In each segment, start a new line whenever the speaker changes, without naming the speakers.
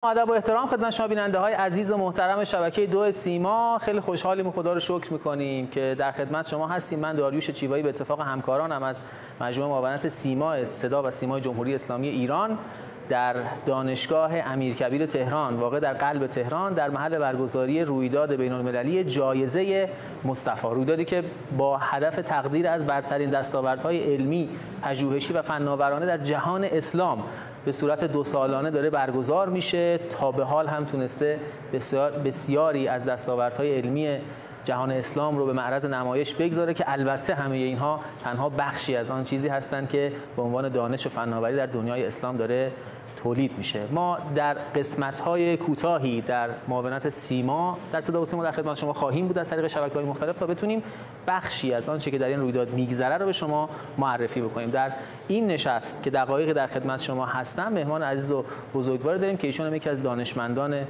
ادب و احترام خدمت شما بیننده های عزیز و محترم شبکه 2 سیما. خیلی خوشحالیم، خدا رو شکر میکنیم که در خدمت شما هستیم. من داریوش چیوایی به اتفاق همکارانم از مجموعه معاونت سیما، صدا و سیمای جمهوری اسلامی ایران در دانشگاه امیرکبیر تهران، واقع در قلب تهران، در محل برگزاری رویداد بین‌المللی جایزه مصطفی، رویدادی که با هدف تقدیر از برترین دستاوردهای علمی، پژوهشی و فناورانه در جهان اسلام به صورت 2 سالانه داره برگزار میشه. تا به حال هم تونسته بسیاری از دستاوردهای علمی جهان اسلام رو به معرض نمایش بگذاره که البته همه اینها تنها بخشی از آن چیزی هستند که به عنوان دانش و فناوری در دنیای اسلام داره تولید میشه. ما در قسمت‌های کوتاهی در معاونت سیما در صدا و سیما در خدمت شما خواهیم بود از طریق شبکه‌های مختلف تا بتونیم بخشی از آنچه که در این رویداد میگذره رو به شما معرفی بکنیم. در این نشست که دقایقی در خدمت شما هستم، مهمان عزیز و بزرگوار داریم که ایشون هم یکی از دانشمندان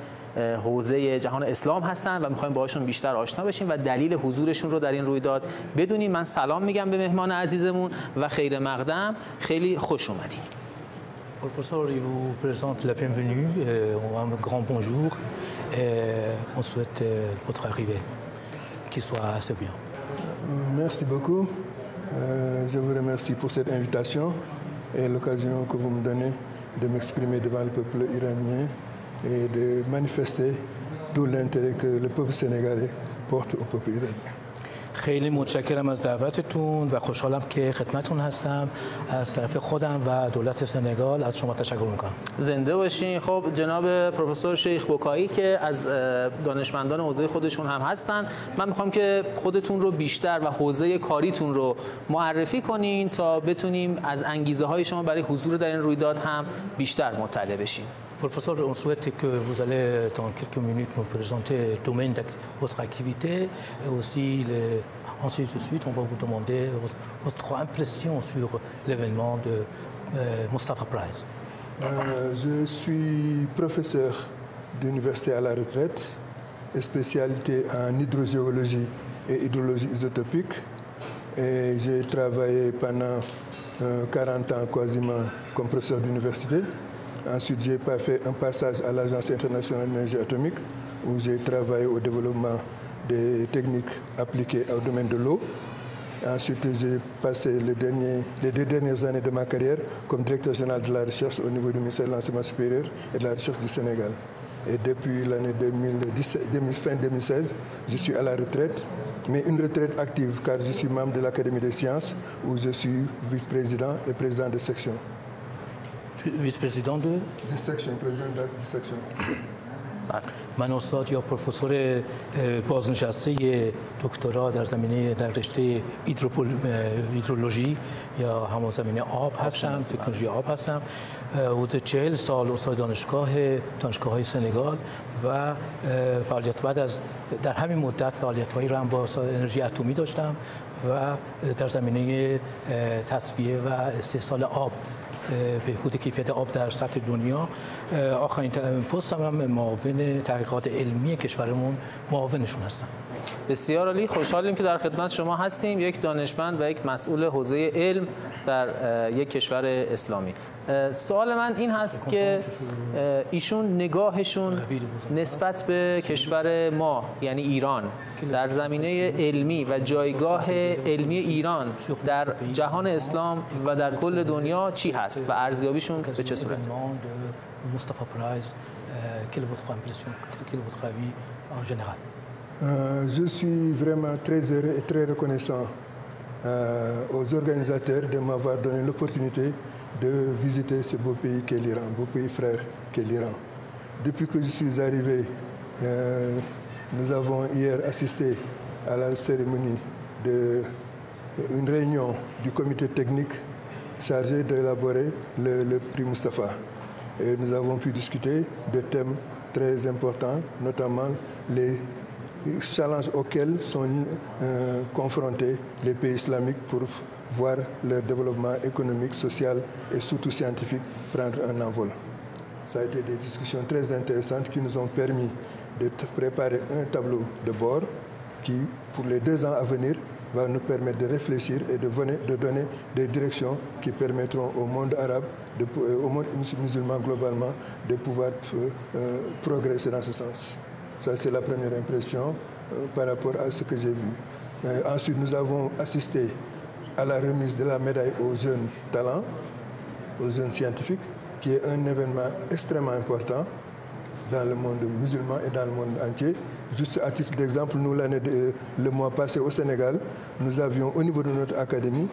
حوزه جهان اسلام هستن و می‌خوایم باهاشون بیشتر آشنا بشیم و دلیل حضورشون رو در این رویداد بدونیم. من سلام میگم به مهمان عزیزمون و خیر مقدم، خیلی خوش اومدین.
Professeur, il vous présente la bienvenue, un grand bonjour et on souhaite votre arrivée, qu'il soit assez bien.
Merci beaucoup. Je vous remercie pour cette invitation et l'occasion que vous me donnez de m'exprimer devant le peuple iranien et de manifester tout l'intérêt que le peuple sénégalais porte au peuple iranien.
خیلی متشکرم از دعوتتون و خوشحالم که خدمتتون هستم. از طرف خودم و دولت سنگال از شما تشکر میکنم.
زنده باشین. خب جناب پروفسور شیخ بوکایی که از دانشمندان حوزه خودشون هم هستن، من میخوام که خودتون رو بیشتر و حوزه کاریتون رو معرفی کنین تا بتونیم از انگیزه های شما برای حضور در این رویداد هم بیشتر مطلع بشیم.
Professeur, on souhaite que vous allez dans quelques minutes nous présenter le domaine de votre activité et aussi ensuite de suite on va vous demander votre impression sur l'événement de Mustapha Prize.
Je suis professeur d'université à la retraite et spécialité en hydrogéologie et hydrologie isotopique et j'ai travaillé pendant 40 ans quasiment comme professeur d'université. Ensuite, j'ai fait un passage à l'Agence internationale de l'énergie atomique où j'ai travaillé au développement des techniques appliquées au domaine de l'eau. Ensuite, j'ai passé les 2 dernières années de ma carrière comme directeur général de la recherche au niveau du ministère de l'Enseignement supérieur et de la recherche du Sénégal. Et depuis l'année fin 2016, je suis à la retraite, mais une retraite active car je suis membre de l'Académie des sciences où je suis vice-président et président de section.
vice-président de
section, président de section.
من استاد یا پروفسور بازنشسته دکترا در زمینه در رشته هیدرولوژی یا همون زمینه آب هستم، تکنولوژی آب هستم. حدود 40 سال استاد دانشگاه‌های سنگال و فعالیت بعد از در همین مدت فعالیت‌هایی را هم با انرژی اتمی داشتم و در زمینه تصفیه و استحصال آب، بهبود کیفیت آب در سطح دنیا. آخرین پستم هم معاون تحقیقات علمی کشورمون معاونشون هستم.
بسیار عالی، خوشحالیم که در خدمت شما هستیم، یک دانشمند و یک مسئول حوزه علم در یک کشور اسلامی. سوال من این هست که ایشون نگاهشون نسبت به کشور ما یعنی ایران در زمینه علمی و جایگاه علمی ایران در جهان اسلام و در کل دنیا چی هست و ارزیابیشون به چه صورت؟
Mustapha Prize, quelle est votre impression, quel est votre avis en général?
Je suis vraiment très heureux et très reconnaissant aux organisateurs de m'avoir donné l'opportunité de visiter ce beau pays qu'est l'Iran, beau pays frère qu'est l'Iran. Depuis que je suis arrivé, nous avons hier assisté à la cérémonie d'une réunion du comité technique chargé d'élaborer le prix Mustapha. Et nous avons pu discuter de thèmes très importants, notamment les challenges auxquels sont confrontés les pays islamiques pour voir leur développement économique, social et surtout scientifique prendre un envol. Ça a été des discussions très intéressantes qui nous ont permis de préparer un tableau de bord qui, pour les 2 ans à venir, va nous permettre de réfléchir et de donner des directions qui permettront au monde arabe, au monde musulman globalement, de pouvoir progresser dans ce sens. Ça, c'est la première impression par rapport à ce que j'ai vu. Ensuite, nous avons assisté à la remise de la médaille aux jeunes talents, aux jeunes scientifiques, qui est un événement extrêmement important dans le monde musulman et dans le monde entier. Juste à titre d'exemple, nous, le mois passé au Sénégal, nous avions au niveau de notre académie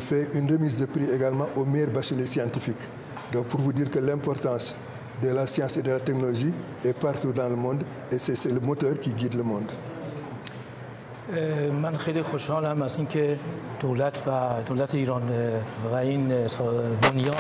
fait une remise de prix également aux meilleurs bacheliers scientifiques. Donc pour vous dire que l'importance de la science et de la technologie est partout dans le monde et c'est le moteur qui guide le monde.
من خیلی خوشحالم از اینکه دولت ایران و این دنیا